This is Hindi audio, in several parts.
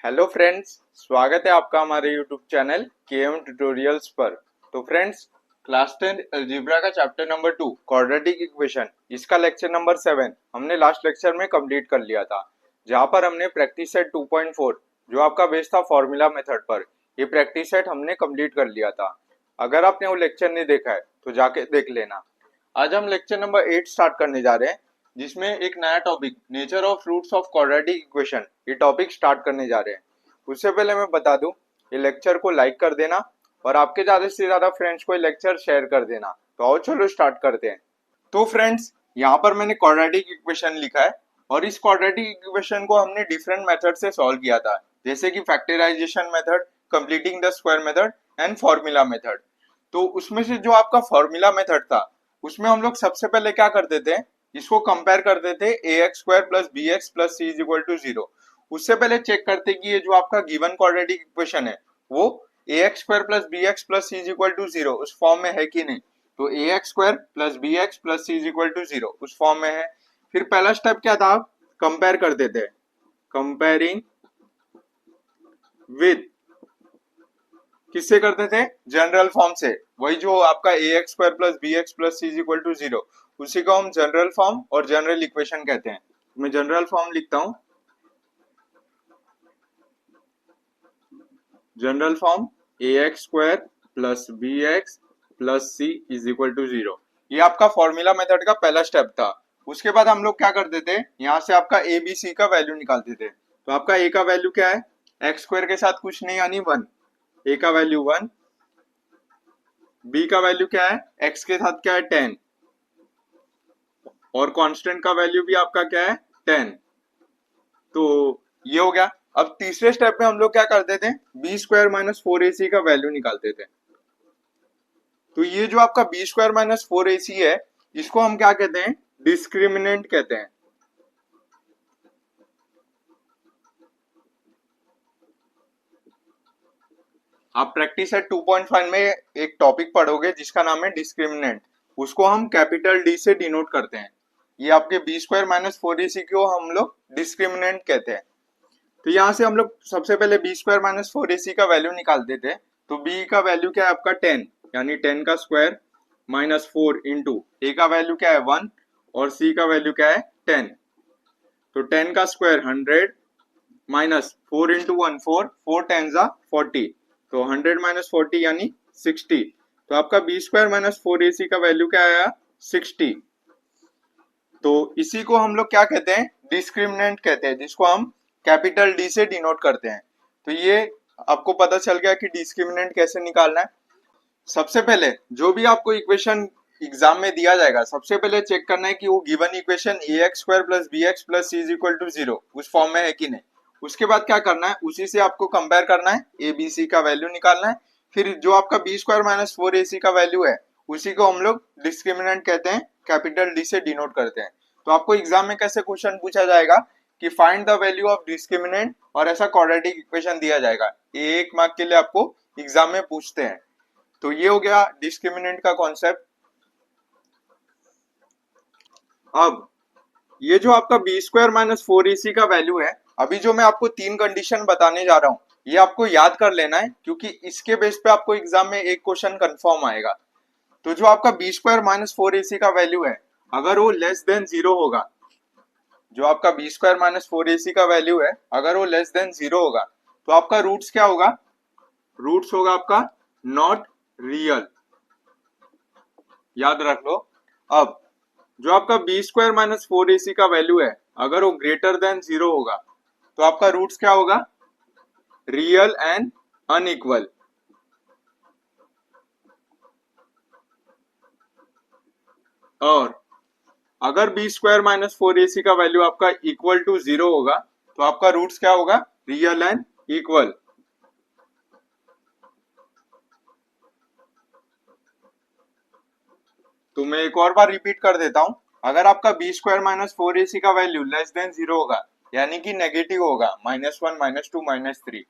हेलो फ्रेंड्स, स्वागत है आपका हमारे यूट्यूब चैनल केएम ट्यूटोरियल्स पर। तो फ्रेंड्स, क्लास 10 अलजेब्रा का चैप्टर नंबर 2 क्वाड्रेटिक इक्वेशन, इसका लेक्चर नंबर 7 हमने लास्ट लेक्चर में कंप्लीट कर लिया था, जहां पर हमने प्रैक्टिस सेट 2.4 जो आपका बेस था फॉर्मूला मेथड पर, ये प्रैक्टिस सेट हमने कंप्लीट कर लिया था। अगर आपने वो लेक्चर नहीं देखा है तो जाके देख लेना। आज हम लेक्चर नंबर 8 स्टार्ट करने जा रहे हैं, जिसमें एक नया topic nature of roots of quadratic equation ये टॉपिक स्टार्ट करने जा रहे हैं। उससे पहले मैं बता दूं, ये लेक्चर को लाइक कर देना और आपके ज्यादा से ज्यादा फ्रेंड्स को ये लेक्चर शेयर कर देना। तो आओ चलो स्टार्ट करते हैं। तो फ्रेंड्स, यहाँ पर मैंने क्वाड्रेटिक इक्वेशन लिखा है और इस क्वाड्रेटिक इक्वेशन को हमने डिफरेंट मेथड से सॉल्व किया था, जैसे कि factorization method, completing the square method and formula method. तो उसमें से जो आपका फॉर्मूला मेथड था, उसमें हम लोग सबसे पहले क्या करते थे, इसको कंपेयर करते थे ax square plus B x plus C is equal to 0। उससे पहले चेक करते कि ये जो आपका गिवन क्वाड्रेटिक इक्वेशन है वो ax square plus B x plus C is equal to 0 उस फॉर्म में है कि नहीं। तो ax square plus B x plus C is equal to 0 उस फॉर्म में है। फिर पहला स्टेप क्या था, कंपेयर करते थे, कंपेयरिंग विद, किससे करते थे, जनरल फॉर्म से। वही जो आपका ax square plus B x plus C is equal to 0, उसी को हम जनरल फॉर्म और जनरल इक्वेशन कहते हैं। मैं जनरल फॉर्म लिखता हूं, general form ax square plus B x plus C is equal to 0। ये आपका फॉर्मूला मेथड का पहला स्टेप था। उसके बाद हम लोग क्या करते थे, यहाँ से आपका ए बी सी का वैल्यू निकालते थे। तो आपका ए का वैल्यू क्या है, एक्स स्क्वायर के साथ कुछ नहीं यानी 1, ए का वैल्यू 1। बी का वैल्यू क्या है, एक्स के साथ क्या है 10, और कांस्टेंट का वैल्यू भी आपका क्या है 10। तो ये हो गया। अब तीसरे स्टेप में हम लोग क्या करते थे, बी स्क्वायर माइनस 4ac का वैल्यू निकालते थे। तो ये जो आपका बी स्क्वायर माइनस 4ac है, इसको हम क्या कहते हैं, डिस्क्रिमिनेंट कहते हैं। आप प्रैक्टिस सेट 2.5 में एक टॉपिक पढ़ोगे जिसका नाम है डिस्क्रिमिनेंट, उसको हम कैपिटल डी से डिनोट करते हैं। ये आपके बी स्क्वायर माइनस 4ac को हम लोग डिस्क्रिमिनेंट कहते हैं। तो यहाँ से हम लोग सबसे पहले बी स्क्वायर माइनस 4ac का वैल्यू निकालते थे। तो बी का वैल्यू क्या है आपका 10, यानी 10 का स्क्वायर माइनस 4 इंटू ए का वैल्यू क्या है 1 और सी का वैल्यू क्या है 10। तो 10 का स्क्वायर 100 माइनस 4 इंटू 1 4, 4 10 जा 40, तो 100 माइनस 40 यानी 60। तो आपका बी स्क्वायर माइनस 4ac का वैल्यू क्या आया 60। तो इसी को हम लोग क्या कहते हैं, डिस्क्रिमिनेंट कहते हैं, जिसको हम कैपिटल डी से डिनोट करते हैं। तो ये आपको पता चल गया कि डिस्क्रिमिनेंट कैसे निकालना है। सबसे पहले जो भी आपको इक्वेशन एग्जाम में दिया जाएगा, सबसे पहले चेक करना है कि वो given equation ax square plus B x plus C is equal to 0 उस फॉर्म में है कि नहीं। उसके बाद क्या करना है, उसी से आपको कंपेयर करना है, ए बी सी का वैल्यू निकालना है। फिर जो आपका बी स्क्वायर माइनस 4ac का वैल्यू है, उसी को हम लोग डिस्क्रिमिनेंट कहते हैं, कैपिटल डी से डिनोट करते हैं। तो आपको एग्जाम में कैसे क्वेश्चन पूछा जाएगा कि find the value of discriminant, और ऐसा क्वाड्रेटिक इक्वेशन दिया जाएगा, ये 1 मार्क के लिए आपको एग्जाम में पूछते हैं। तो ये हो गया डिस्क्रिमिनेंट का कॉन्सेप्ट। अब ये जो आपका बी स्क्वायर माइनस 4ac का वैल्यू है, अभी जो मैं आपको 3 कंडीशन बताने जा रहा हूं, ये आपको याद कर लेना है, क्योंकि इसके बेस पे आपको एग्जाम में एक क्वेश्चन कंफर्म आएगा। तो जो आपका बी स्क्वायर माइनस 4ac का वैल्यू है, अगर वो लेस देन 0 होगा, जो आपका बी स्क्वायर माइनस 4ac का वैल्यू है अगर वो लेस देन 0 होगा, तो आपका रूट्स क्या होगा, रूट्स होगा आपका नॉट रियल, याद रख लो। अब जो आपका बी स्क्वायर माइनस 4ac का वैल्यू है, अगर वो ग्रेटर देन 0 होगा, तो आपका रूट्स क्या होगा, रियल एंड अनइक्वल। और अगर बी स्क्वायर माइनस 4ac का वैल्यू आपका इक्वल टू 0 होगा, तो आपका रूट्स क्या होगा, रियल एंड इक्वल। तो मैं एक और बार रिपीट कर देता हूं, अगर आपका बी स्क्वायर माइनस 4ac का वैल्यू लेस देन 0 होगा, यानी कि नेगेटिव होगा, -1 -2 -3,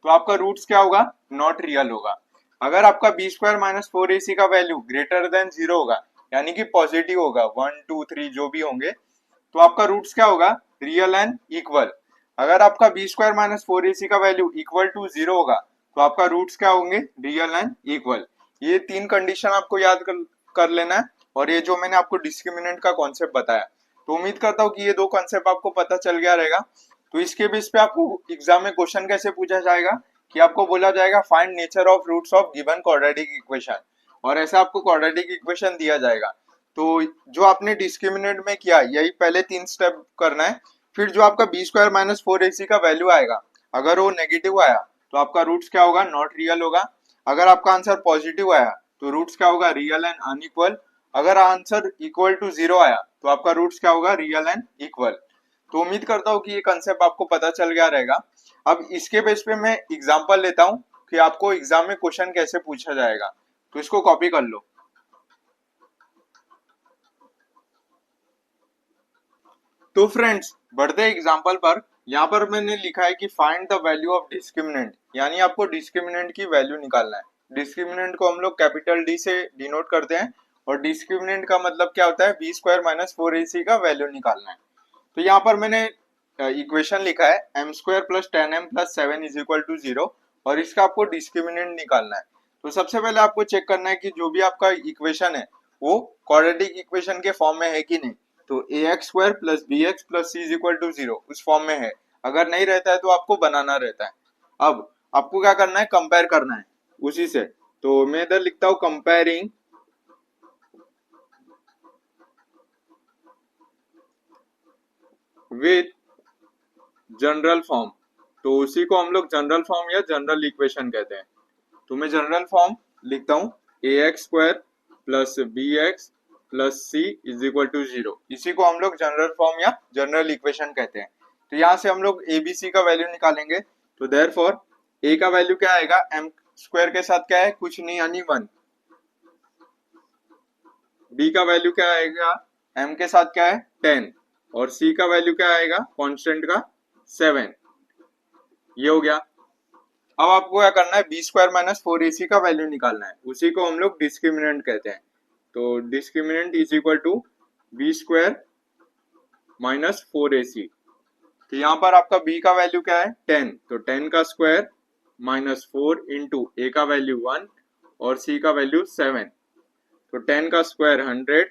तो आपका रूट्स क्या होगा, नॉट रियल होगा। अगर आपका बी स्क्वायर माइनस 4ac का वैल्यू ग्रेटर देन 0 होगा, यानी कि पॉजिटिव होगा, 1 2 3 जो भी होंगे, तो आपका रूट्स क्या होगा, रियल एंड इक्वल। अगर आपका B square minus four a सी का वैल्यू इक्वल टू 0 होगा तो आपका रूट्स क्या होंगे, रियल एंड इक्वल। ये तीन कंडीशन आपको याद कर लेना है। और ये जो मैंने आपको डिस्क्रिमिनेंट का कॉन्सेप्ट बताया, तो उम्मीद करता हूँ कि ये दो कॉन्सेप्ट आपको पता चल गया रहेगा। तो इसके बेस पे आपको एग्जाम में क्वेश्चन कैसे पूछा जाएगा कि आपको बोला जाएगा find nature of roots of given quadratic equation, और ऐसा आपको क्वाड्रेटिक इक्वेशन दिया जाएगा। तो जो आपने डिस्क्रिमिनेंट में किया यही पहले 3 स्टेप करना है। फिर जो आपका B square minus four a सी का वैल्यू आएगा, अगर वो नेगेटिव आया तो आपका रूट्स क्या होगा, नॉट रियल होगा। अगर आपका आंसर पॉजिटिव आया तो रूट्स क्या होगा, रियल एंड अनइक्वल। अगर आंसर इक्वल टू 0 आया तो आपका रूट्स क्या होगा, रियल एंड इक्वल। तो उम्मीद करता हूँ कि ये कंसेप्ट आपको पता चल गया रहेगा। अब इसके बेस पे मैं एग्जांपल लेता हूँ कि आपको एग्जाम में क्वेश्चन कैसे पूछा जाएगा। तो इसको कॉपी कर लो। तो फ्रेंड्स बढ़ते एग्जांपल पर। यहाँ पर मैंने लिखा है कि find the value of discriminant, यानी आपको डिस्क्रिमिनेंट की वैल्यू निकालना है। डिस्क्रिमिनेंट को हम लोग कैपिटल डी से डिनोट करते हैं, और डिस्क्रिमिनेंट का मतलब क्या होता है, B square minus four a सी का वैल्यू निकालना है। तो यहाँ पर मैंने इक्वेशन लिखा है M square plus ten M plus seven is equal to 0, और इसका आपको डिस्क्रिमिनेंट निकालना है। तो सबसे पहले आपको चेक करना है कि जो भी आपका इक्वेशन है वो क्वाड्रेटिक इक्वेशन के फॉर्म में है कि नहीं। तो a x square plus B x plus C is equal to 0 उस फॉर्म में है। अगर नहीं रहता है तो आपको बनाना रहता है। अब आपको क्या करना है, कंपेयर करना है उसी से। तो मैं इधर लिखता हूँ कंपेयरिंग विथ जनरल फॉर्म। तो उसी को हम लोग जनरल फॉर्म या जनरल इक्वेशन कहते हैं। तो मैं जनरल फॉर्म लिखता हूँ a x square plus B x plus C is equal to 0। इसी को हम लोग जनरल फॉर्म या जनरल इक्वेशन कहते हैं। तो यहाँ से हम लोग ए बी सी का वैल्यू निकालेंगे। तो देयरफॉर ए का वैल्यू क्या आएगा, एम स्क्वायर के साथ क्या है, कुछ नहीं यानी 1। बी का वैल्यू क्या आएगा, एम के साथ क्या है 10, और सी का वैल्यू क्या आएगा कांस्टेंट का 7। ये हो गया। अब आपको क्या करना है, B square minus four a सी का वैल्यू निकालना है। उसी को हम लोग डिस्क्रिमिनेंट कहते हैं। तो discriminant is equal to b square minus four a c. तो यहाँ पर आपका b का वैल्यू क्या है 10, तो 10 का स्क्वायर माइनस 4 इंटू ए का वैल्यू 1 और c का वैल्यू 7। तो 10 का स्क्वायर 100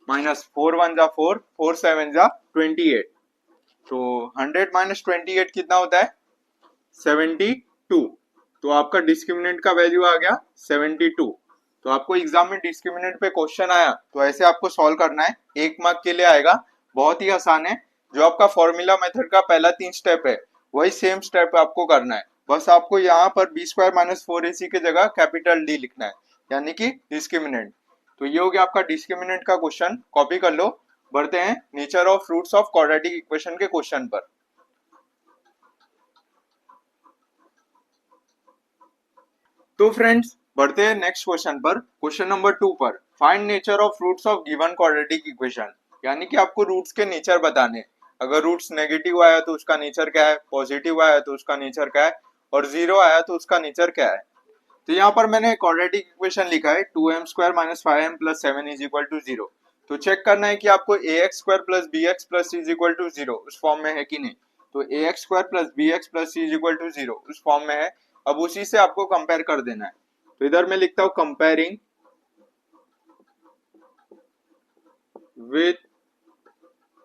माइनस 4 1 जा 4, 4 7 जा 28। तो 100 माइनस 28 कितना होता है 72। तो आपका डिस्क्रिमिनेंट का वैल्यू आ गया 72। तो आपको एग्जाम में डिस्क्रिमिनेंट पे क्वेश्चन आया तो ऐसे आपको सॉल्व करना है, 1 मार्क के लिए आएगा। बहुत ही आसान है। जो आपका फॉर्मूला मेथड का पहला 3 स्टेप है वही सेम स्टेप आपको करना है। बस आपको यहाँ पर B square minus four a सी की जगह कैपिटल डी लिखना है, यानी कि डिस्क्रिमिनेंट। तो ये हो गया आपका डिस्क्रिमिनेंट का क्वेश्चन, कॉपी कर लो। बढ़ते हैं nature of roots of quadratic equation के क्वेश्चन पर। तो फ्रेंड्स बढ़ते हैं नेक्स्ट क्वेश्चन पर, क्वेश्चन नंबर 2 पर। Find nature of roots of given quadratic equation, यानी कि आपको रूट्स के नेचर बताने। अगर रूट्स नेगेटिव आया तो उसका नेचर क्या है, पॉजिटिव आया तो उसका नेचर क्या है, और 0 आया तो उसका नेचर क्या है। तो यहाँ पर मैंने क्वाड्रेटिक इक्वेशन लिखा है 2m square minus 5m plus 7 is equal to 0। तो चेक करना है कि आपको a x square plus B x plus C is equal to 0 उस फॉर्म में है कि नहीं। तो a x square plus B x plus C is equal to 0 उस फॉर्म में है। अब उसी से आपको कंपेयर कर देना है। तो इधर मैं लिखता हूं कंपेयरिंग विथ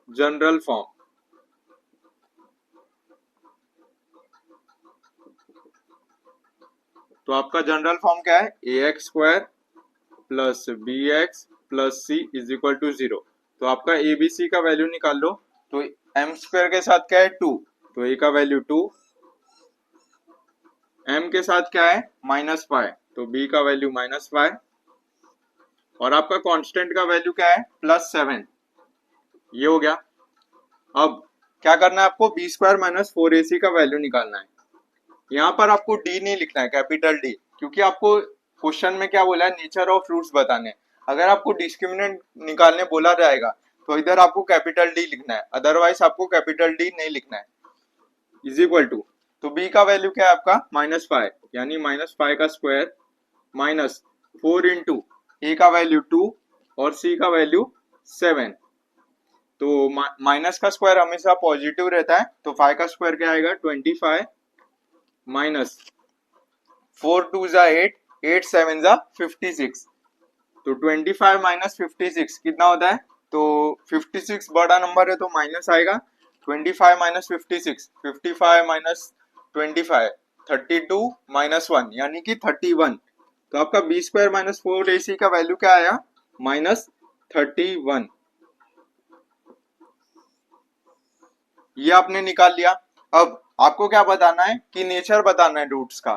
जनरल फॉर्म। तो आपका जनरल फॉर्म क्या है, a x square plus B x plus C is equal to 0। तो आपका ए बी सी का वैल्यू निकाल लो। तो एम स्क्वायर के साथ क्या है 2, तो ए का वैल्यू 2, एम के साथ क्या है -5, तो बी का वैल्यू -5, और आपका कांस्टेंट का वैल्यू क्या है +7। ये हो गया। अब क्या करना है आपको, B square minus four a सी का वैल्यू निकालना है। यहाँ पर आपको डी नहीं लिखना है, कैपिटल डी, क्योंकि आपको क्वेश्चन में क्या बोला है, नेचर ऑफ रूट्स बताने। अगर आपको डिस्क्रिमिनेंट निकालने बोला जाएगा तो इधर आपको कैपिटल डी लिखना है, अदरवाइज आपको कैपिटल डी नहीं लिखना है। इज इक्वल टू, तो b का वैल्यू क्या है आपका -5, यानी -5 का स्क्वायर माइनस 4 इंटू ए का वैल्यू 2 और c का वैल्यू 7। तो माइनस का स्क्वायर हमेशा पॉजिटिव रहता है, तो 5 का स्क्वायर क्या आएगा 25 माइनस 4 2 जा 8, 8 7 जा 56। तो 25 माइनस 56 कितना होता है? तो 56 बड़ा नंबर है तो माइनस आएगा। 25 माइनस 56, 55 माइनस 25, 32 माइनस 1 यानी कि 31। तो आपका बी स्क्वायर माइनस 4ac का वैल्यू क्या आया? माइनस 31। ये आपने निकाल लिया। अब आपको क्या बताना है कि नेचर बताना है रूट्स का।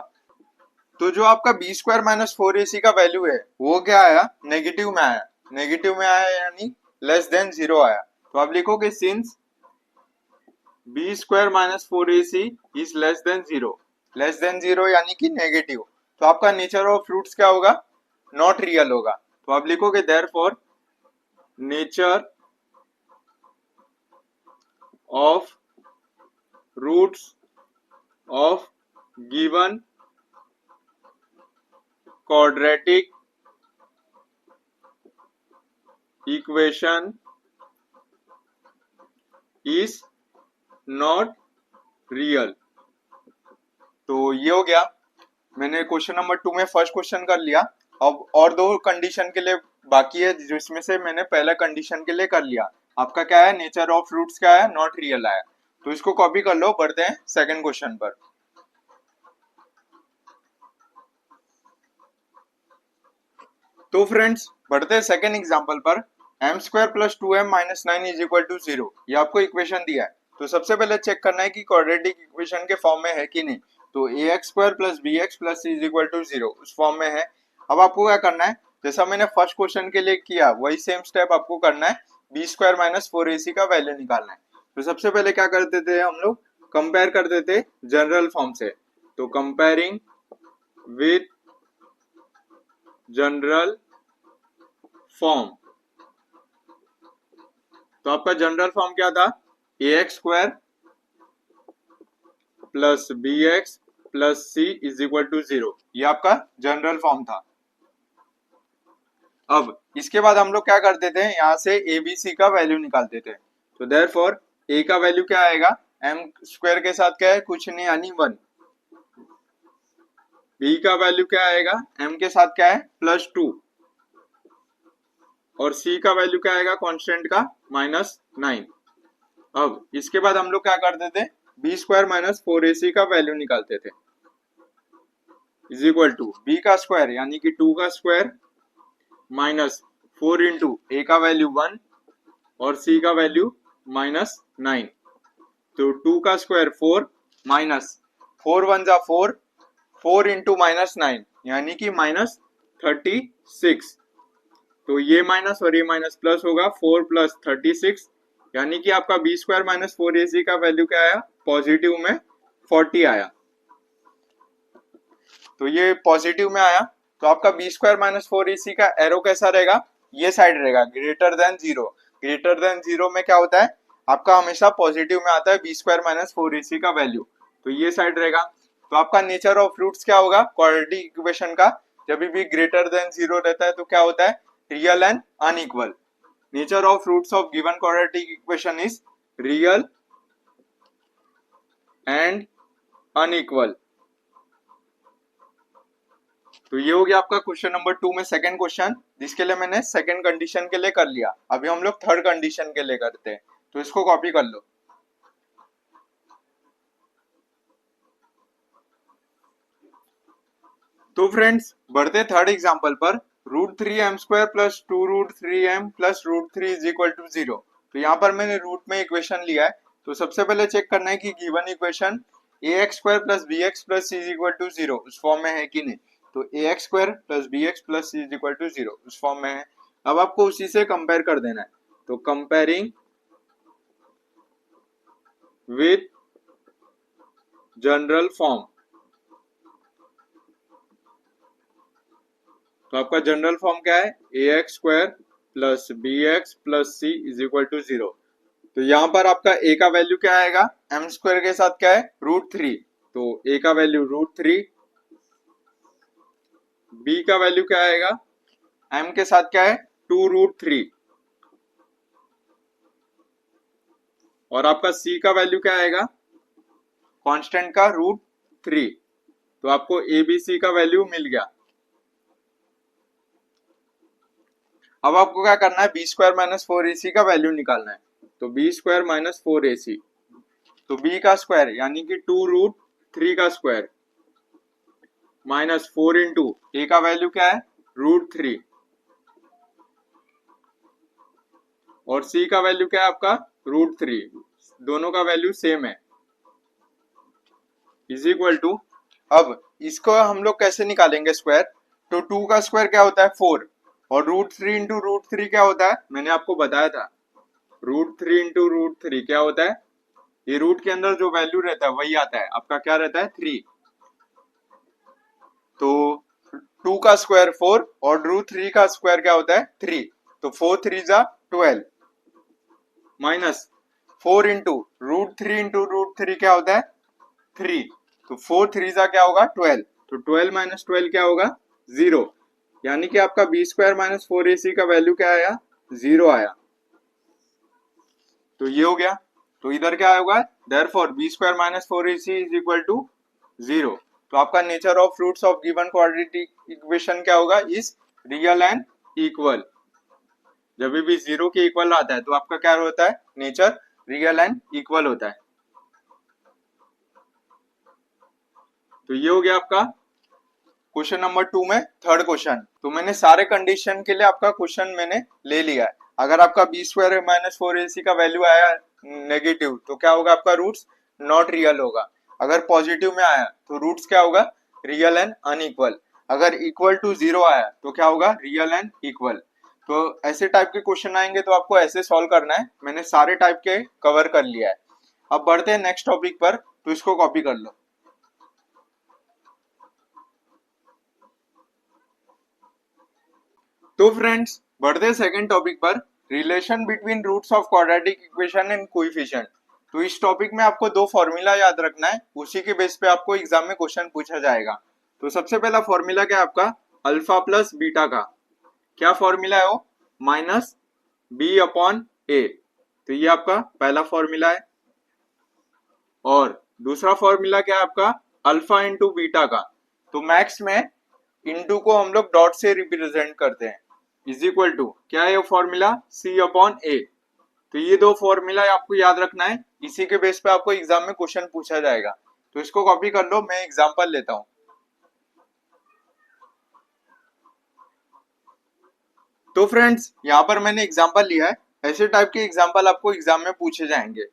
तो जो आपका बी स्क्वायर माइनस 4ac का वैल्यू है वो क्या आया? नेगेटिव में आया। नेगेटिव में आया यानी लेस देन 0 आया। तो आप लिखोगे since B square minus 4ac is less than 0। Less than 0 यानी कि नेगेटिव। तो आपका नेचर ऑफ रूट्स क्या होगा? नॉट रियल होगा। तो आप लिखोगे therefore nature of roots of given quadratic equation is not real। तो ये हो गया। मैंने क्वेश्चन नंबर 2 में फर्स्ट क्वेश्चन कर लिया। अब और दो कंडीशन के लिए बाकी है, जिसमें से मैंने पहला कंडीशन के लिए कर लिया। आपका क्या है? नेचर ऑफ रूट्स क्या है? नॉट रियल आया। तो इसको कॉपी कर लो। बढ़ते हैं सेकंड क्वेश्चन पर। तो फ्रेंड्स बढ़ते हैं सेकंड एग्जांपल पर। M square plus 2m minus 9 is equal to 0, ये आपको इक्वेशन दिया है। तो सबसे पहले चेक करना है कि क्वाड्रेटिक इक्वेशन के फॉर्म में है कि नहीं। तो a x square plus B x plus C is equal to 0 उस फॉर्म में है। अब आपको क्या करना है? जैसा मैंने फर्स्ट क्वेश्चन के लिए किया वही सेम स्टेप आपको करना है। बी स्क्वायर माइनस 4ac का वैल्यू निकालना है। तो सबसे पहले क्या करते थे हम लोग? कंपेयर करते थे जनरल फॉर्म से। तो कंपेयरिंग विथ जनरल फॉर्म। तो आपका जनरल फॉर्म क्या था? A x square plus B x plus C is equal to 0, ये आपका जनरल फॉर्म था। अब इसके बाद हम लोग क्या करते थे? यहां से ए बी सी का वैल्यू निकालते थे। तो देयरफॉर ए का वैल्यू क्या आएगा? एम स्क्वायर के साथ क्या है? कुछ नहीं यानी 1। बी का वैल्यू क्या आएगा? एम के साथ क्या है? प्लस 2। और सी का वैल्यू क्या आएगा कांस्टेंट का? माइनस 9। अब इसके बाद हम लोग क्या करते थे? बी स्क्वायर माइनस 4ac का वैल्यू निकालते थे इज इक्वल टू बी का स्क्वायर यानी कि 2 का स्क्वायर माइनस 4 इंटू ए का वैल्यू 1 और सी का वैल्यू माइनस 9। तो 2 का स्क्वायर 4 माइनस 4 1 जा 4, 4 इंटू माइनस 9 यानी कि माइनस 36। तो ये माइनस और ये माइनस प्लस होगा, 4 प्लस 36 यानी कि आपका बी स्क्वायर माइनस 4ac का वैल्यू क्या आया? पॉजिटिव में 40 आया। तो ये पॉजिटिव में आया। तो आपका बी स्क्वायर माइनस 4ac का एरो कैसा रहेगा? ये साइड रहेगा, ग्रेटर देन 0। ग्रेटर देन 0 में क्या होता है? आपका हमेशा पॉजिटिव में आता है बी स्क्वायर माइनस 4ac का वैल्यू। तो ये साइड रहेगा। तो आपका नेचर ऑफ रूट्स क्या होगा क्वाड्रेटिक इक्वेशन का? जब भी ग्रेटर देन 0 रहता है तो क्या होता है? Real and unequal. Nature of roots of given quadratic equation is real and unequal. तो ये हो गया आपका क्वेश्चन नंबर 2 में सेकंड क्वेश्चन, जिसके लिए मैंने सेकंड कंडीशन के लिए कर लिया। अभी हम लोग थर्ड कंडीशन के लिए करते हैं। तो इसको कॉपी कर लो। तो फ्रेंड्स बढ़ते थर्ड एग्जांपल पर। Root 3m square plus 2 root 3m plus root 3 is equal to 0। तो यहाँ पर मैंने रूट में इक्वेशन लिया है। तो सबसे पहले चेक करना है कि given equation a x square plus B x plus C is equal to 0 उस फॉर्म में है कि नहीं। तो a x square plus B x plus C is equal to 0 उस फॉर्म में है। अब आपको उसी से कंपेयर कर देना है। तो कंपेयरिंग विथ जनरल फॉर्म। तो आपका जनरल फॉर्म क्या है? A x square plus B x plus C is equal to 0। तो यहाँ पर आपका a का वैल्यू क्या आएगा? एम स्क्वायर के साथ क्या है? रूट 3। तो a का वैल्यू रूट 3। b का वैल्यू क्या आएगा? m के साथ क्या है? 2 रूट 3। और आपका सी का वैल्यू क्या आएगा, कांस्टेंट का √3। तो आपको ए बी सी का वैल्यू मिल गया। अब आपको क्या करना है, b² - 4ac का वैल्यू निकालना है। तो b² - 4ac, तो b का स्क्वायर यानी कि 2√3 का स्क्वायर -4 इंटू a का वैल्यू क्या है, √3, और c का वैल्यू क्या है आपका, √3, दोनों का वैल्यू सेम है, इज इक्वल टू। अब इसको हम लोग कैसे निकालेंगे स्क्वायर, तो 2 का स्क्वायर क्या होता है 4, और √3 इंटू √3 क्या होता है, मैंने आपको बताया था, √3 इंटू √3 क्या होता है, ये रूट के अंदर जो वैल्यू रहता है वही आता है, आपका क्या रहता है 3। तो 2 का स्क्वायर 4 और √3 का स्क्वायर क्या होता है 3, तो 4 3 जा 12 माइनस 4 इंटू √3 क्या होता है 3, तो 4 3 जा क्या होगा 12, तो 12 - 12 क्या होगा 0, यानी कि आपका b² - 4ac का वैल्यू क्या आया, 0 आया। तो ये हो गया, तो इधर क्या होगा, therefore b² - 4ac is equal to 0। तो आपका nature of roots of given quadratic equation क्या होगा, इज रियल एंड इक्वल। जब भी 0 के इक्वल आता है तो आपका क्या होता है, नेचर रियल एंड इक्वल होता है। तो ये हो गया आपका क्वेश्चन नंबर 2 में थर्ड क्वेश्चन। तो मैंने सारे कंडीशन के लिए आपका क्वेश्चन मैंने ले लिया है। अगर आपका b² - 4ac का वैल्यू आया नेगेटिव तो क्या होगा, आपका रूट्स नॉट रियल होगा। अगर पॉजिटिव में आया तो रूट्स क्या होगा, रियल एंड अनइक्वल। अगर इक्वल टू 0 आया तो क्या होगा, रियल एंड इक्वल। तो ऐसे टाइप के क्वेश्चन आएंगे तो आपको ऐसे सॉल्व करना है। मैंने सारे टाइप के कवर कर लिया है। अब बढ़ते हैं नेक्स्ट टॉपिक पर, तो इसको कॉपी कर लो। तो फ्रेंड्स बढ़ते हैं सेकंड टॉपिक पर, relation between roots of quadratic equation and coefficient. तो इस टॉपिक में आपको दो फॉर्मूला याद रखना है, उसी के बेस पे आपको एग्जाम में क्वेश्चन पूछा जाएगा। तो सबसे पहला फॉर्मूला क्या है आपका, अल्फा प्लस बीटा का क्या फॉर्मूला है वो, -b/a। तो ये आपका पहला फॉर्मूला है। और दूसरा फॉर्मूला क्या है आपका, अल्फा इंटू बीटा का। तो मैथ्स में इंटू को हम लोग डॉट से रिप्रेजेंट करते हैं, इज इक्वल टू क्या है ये फॉर्मूला, c/a। तो ये दो फॉर्मूला आपको याद रखना है, इसी के बेस पे आपको एग्जाम में क्वेश्चन पूछा जाएगा। तो इसको कॉपी कर लो, मैं एग्जांपल लेता हूं। तो फ्रेंड्स यहाँ पर मैंने एग्जांपल लिया है, ऐसे टाइप के एग्जांपल आपको एग्जाम में पूछे जाएंगे।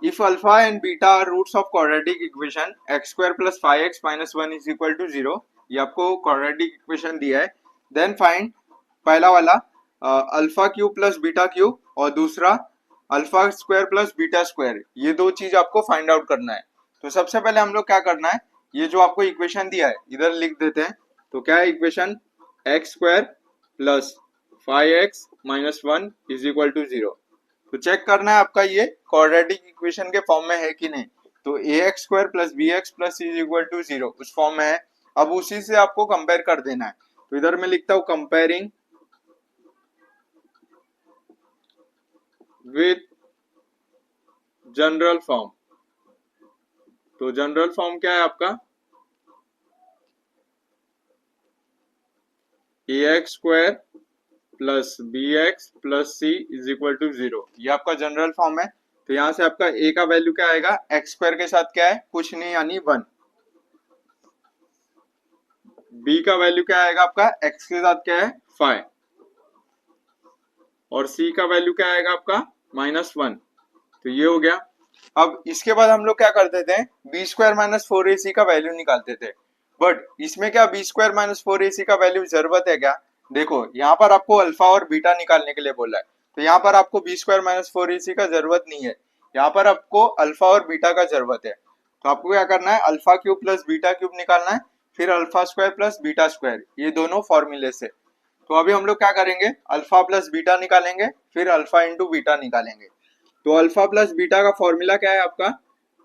If alpha and beta are roots of quadratic equation x² + 5x - 1 is equal to 0, ये आपको क्वाड्रेटिक इक्वेशन दिया है। देन फाइंड, पहला वाला alpha cube plus beta cube, और दूसरा alpha square plus beta square, ये दो चीज आपको फाइंड आउट करना है। तो सबसे पहले हम लोग क्या करना है, ये जो आपको इक्वेशन दिया है इधर लिख देते हैं। तो क्या है equation, x² + 5x - 1 is equal to 0। तो चेक करना है आपका ये क्वाड्रेटिक इक्वेशन के फॉर्म में है कि नहीं। तो ax² + bx + c is equal to 0 उस फॉर्म में है। अब उसी से आपको कंपेयर कर देना है। तो इधर मैं लिखता हूं कंपेयरिंग विथ जनरल फॉर्म। तो जनरल फॉर्म क्या है आपका, ax² + bx + c is equal to 0, ये आपका जनरल फॉर्म है। तो यहां से आपका a का वैल्यू क्या आएगा, x² के साथ क्या है, कुछ नहीं यानी 1। b का वैल्यू क्या आएगा आपका, x के साथ क्या है 5, और c का वैल्यू क्या आएगा आपका -1। तो ये हो गया। अब इसके बाद हम लोग क्या करते थे, b² - 4ac का वैल्यू निकालते थे। बट इसमें क्या b² - 4ac का वैल्यू जरूरत है क्या, देखो यहाँ पर आपको अल्फा और बीटा निकालने के लिए बोला है। तो यहाँ पर आपको b² - 4ac का जरूरत नहीं है, यहाँ पर आपको अल्फा और बीटा का जरूरत है। तो आपको क्या करना है, alpha cube plus beta cube निकालना है, फिर alpha square plus beta square, ये दोनों फॉर्मूले से। तो अभी हम लोग क्या करेंगे, अल्फा प्लस बीटा निकालेंगे, फिर अल्फा इंटू बीटा निकालेंगे। तो अल्फा प्लस बीटा का फॉर्मूला क्या है आपका,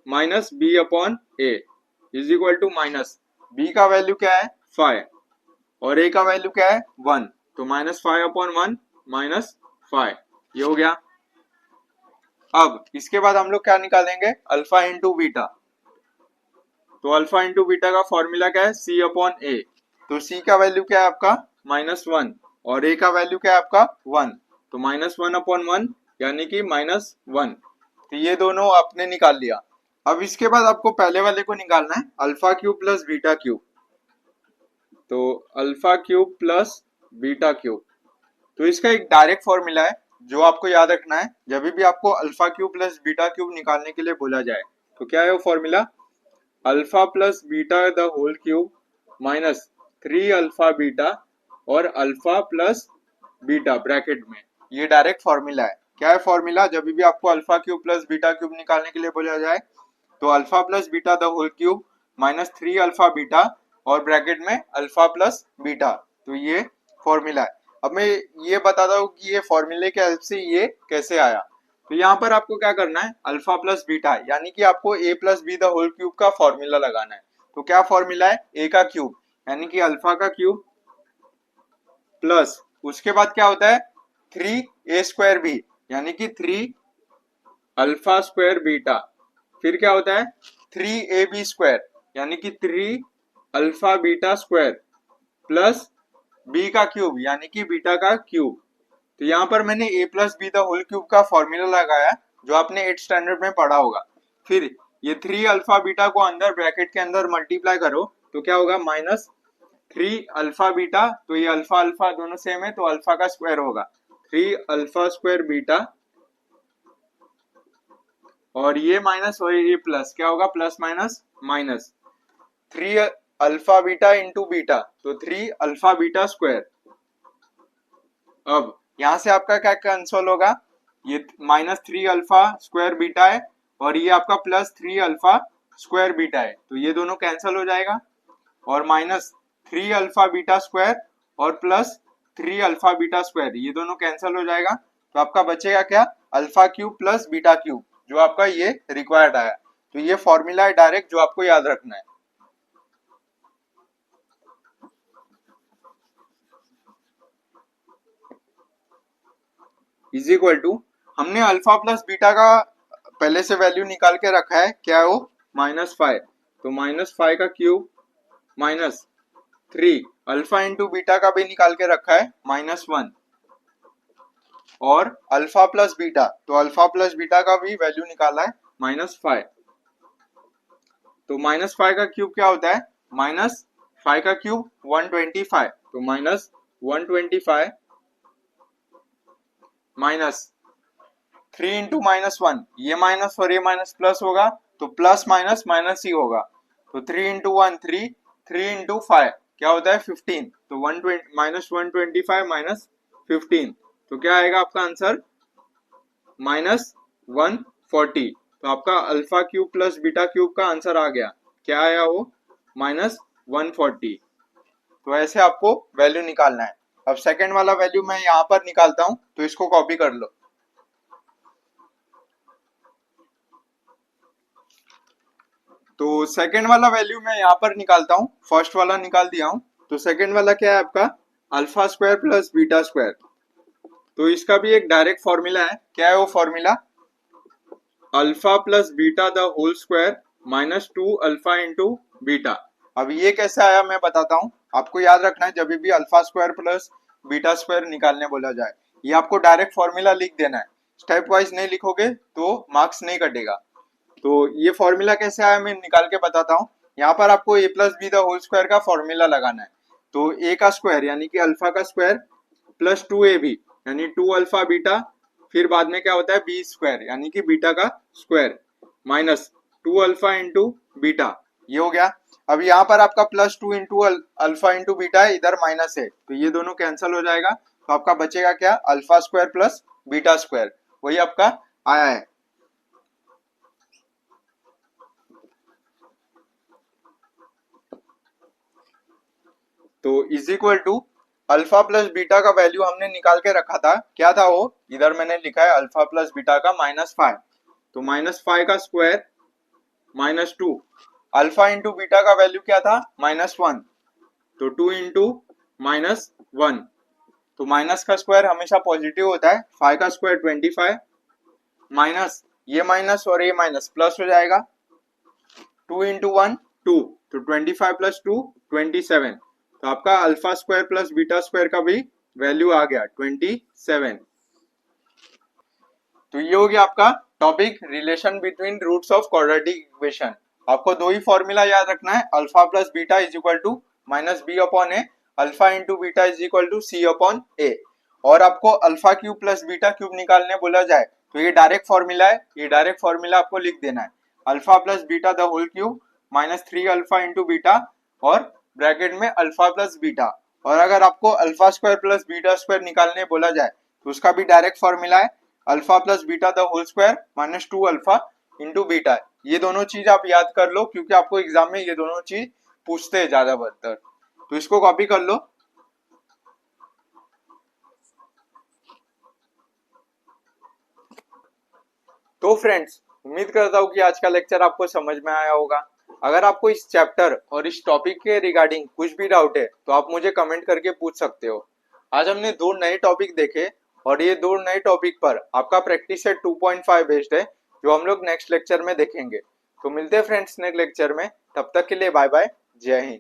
-b/a is equal to minus b का वैल्यू क्या है 5 और a का वैल्यू क्या है 1, तो -5/1 -5, ये हो गया। अब इसके बाद हम लोग क्या निकालेंगे, अल्फा इंटू बीटा। तो अल्फा इंटू बीटा का फॉर्मूला क्या है, सी अपॉन ए। तो सी का वैल्यू क्या है आपका -1 और ए का वैल्यू क्या है आपका 1। तो -1 अपॉन 1 यानी कि -1। तो ये दोनों आपने निकाल लिया। अब इसके बाद आपको पहले वाले को निकालना है, alpha cube plus beta cube. तो alpha cube plus beta cube, तो इसका एक डायरेक्ट फॉर्मूला है जो आपको याद रखना है जब भी आपको alpha cube plus beta cube निकालने के लिए बोला जाए। तो क्या है वो formula, alpha plus beta the whole cube minus 3 alpha beta और अल्फा प्लस बीटा ब्रैकेट में। ये डायरेक्ट फॉर्मूला है। क्या है फॉर्मूला, जब भी आपको alpha cube plus beta cube निकालने के लिए बोला जाए तो alpha plus beta the whole cube minus 3 alpha beta और ब्रैकेट में अल्फा प्लस बीटा। तो ये फॉर्मूला है। अब मैं ये बताता हूँ कि ये फॉर्मूले के हेल्प से ये कैसे आया। तो यहाँ पर आपको क्या करना है, अल्फा प्लस बीटा यानी कि आपको a plus b the whole cube का फॉर्मूला लगाना है। तो क्या फॉर्मूला है, ए का क्यूब यानी कि अल्फा का क्यूब प्लस उसके बाद क्या होता है 3a² बी यानी कि 3 अल्फा स्क्वायर बीटा, फिर क्या होता है 3ab² यानी कि 3 alpha beta square plus b का क्यूब यानी कि बीटा का क्यूब। तो यहाँ पर मैंने a plus b the whole cube का फॉर्मूला लगाया जो आपने 8th स्टैंडर्ड में पढ़ा होगा। फिर ये 3 अल्फा बीटा को अंदर ब्रैकेट के अंदर मल्टीप्लाई करो तो क्या होगा -3 अल्फा बीटा। तो ये अल्फा अल्फा दोनों सेम है तो अल्फा का स्क्वायर होगा 3 अल्फा स्क्वायर बीटा और ये माइनस और ये प्लस, क्या होगा plus minus minus 3 alpha beta into beta तो 3 अल्फा बीटा स्क्वायर। अब यहां से आपका क्या कैंसिल होगा, ये -3 अल्फा स्क्वायर बीटा है और ये आपका +3 अल्फा स्क्वायर बीटा है तो ये दोनों कैंसिल हो जाएगा और -3 अल्फा बीटा स्क्वायर और +3 अल्फा बीटा स्क्वायर ये दोनों कैंसिल हो जाएगा। तो आपका बचेगा क्या, alpha cube plus beta cube जो आपका ये रिक्वायर्ड आया। तो ये फॉर्मूला है डायरेक्ट जो आपको याद रखना है। इज इक्वल टू, हमने अल्फा प्लस बीटा का पहले से वैल्यू निकाल के रखा है, क्या है वो -5। तो -5 का cube minus 3 alpha into beta का भी निकाल के रखा है -1 और अल्फा प्लस बीटा तो अल्फा प्लस बीटा का भी वैल्यू निकाला है -5। तो -5 का क्यूब क्या होता है, -5 का क्यूब 125 तो -125 माइनस 3 इंटू -1 ये माइनस और ये माइनस प्लस होगा तो प्लस माइनस माइनस ही होगा। तो 3 इंटू 1 3 3 इंटू 5 क्या होता है 15। तो -125 माइनस 15 तो क्या आएगा आपका आंसर -140। तो आपका alpha cube plus beta cube का आंसर आ गया, क्या आया वो -140। तो ऐसे आपको वैल्यू निकालना है। अब सेकंड वाला वैल्यू मैं यहाँ पर निकालता हूँ तो इसको कॉपी कर लो। तो सेकंड वाला वैल्यू मैं यहाँ पर निकालता हूँ, फर्स्ट वाला निकाल दिया हूँ। तो सेकंड वाला क्या है आपका alpha square plus beta square. तो इसका भी एक डायरेक्ट फॉर्मूला है, क्या है वो formula, alpha plus beta the whole square -2 alpha into beta. अब ये कैसे आया मैं बताता हूँ। आपको याद रखना है जब भी alpha square plus beta square निकालने बोला जाए ये आपको डायरेक्ट फॉर्मूला लिख देना है, स्टेप वाइज नहीं लिखोगे तो मार्क्स नहीं कटेगा। तो ये फॉर्मूला कैसे आया मैं निकाल के बताता हूँ। यहाँ पर आपको a plus b the whole square का फॉर्मूला लगाना है। तो ए का स्क्वायर यानी कि अल्फा का स्क्वायर प्लस 2ab यानी 2 अल्फा बीटा, फिर बाद में क्या होता है बी स्क्वायर यानी कि बीटा का square minus 2 alpha into beta, ये हो गया। अब यहाँ पर आपका +2 इंटू अल्फा इंटू बीटा है, इधर माइनस है तो ये दोनों कैंसिल हो जाएगा। तो आपका बचेगा क्या, alpha square plus beta square, वही आपका आया है। तो is equal to alpha plus beta का वैल्यू हमने निकाल के रखा था, क्या था वो, इधर मैंने लिखा है अल्फा प्लस बीटा का -5। तो -5 का स्क्वायर -2 अल्फा इंटू बीटा का वैल्यू क्या था -1 तो 2 इंटू -1 तो माइनस का स्क्वायर हमेशा पॉजिटिव होता है। 5 का स्क्वायर 25 माइनस, ये माइनस और ये माइनस प्लस हो जाएगा, 2 इंटू 1 2, तो 25 प्लस 2 27, तो आपका alpha square plus beta square का भी वैल्यू आ गया 27। तो ये हो गया आपका topic relation between roots of quadratic equation. आपको दो ही फॉर्मूला याद रखना है, alpha plus beta is equal to minus b upon a, alpha into beta is equal to c upon a. और आपको alpha cube plus beta cube निकालने बोला जाए तो ये डायरेक्ट फॉर्मूला है, ये डायरेक्ट फॉर्मूला आपको लिख देना है, alpha plus beta the whole cube minus 3 alpha into beta और ब्रैकेट में अल्फा प्लस बीटा। और अगर आपको alpha square plus beta square निकालने बोला जाए तो उसका भी डायरेक्ट फॉर्मूला है, alpha plus beta the whole square minus 2 alpha into beta. ये दोनों चीज आप याद कर लो क्योंकि आपको एग्जाम में ये दोनों चीज पूछते हैं ज्यादा बदतर, तो इसको कॉपी कर लो। तो फ्रेंड्स, उम्मीद करता हूँ कि आज का लेक्चर आपको समझ में आया होगा। अगर आपको इस चैप्टर और इस टॉपिक के रिगार्डिंग कुछ भी डाउट है तो आप मुझे कमेंट करके पूछ सकते हो। आज हमने दो नए टॉपिक देखे और ये दो नए टॉपिक पर आपका प्रैक्टिस सेट 2.5 बेस्ड है जो हम लोग नेक्स्ट लेक्चर में देखेंगे। तो मिलते हैं फ्रेंड्स नेक्स्ट लेक्चर में, तब तक के लिए बाय बाय, जय हिंद।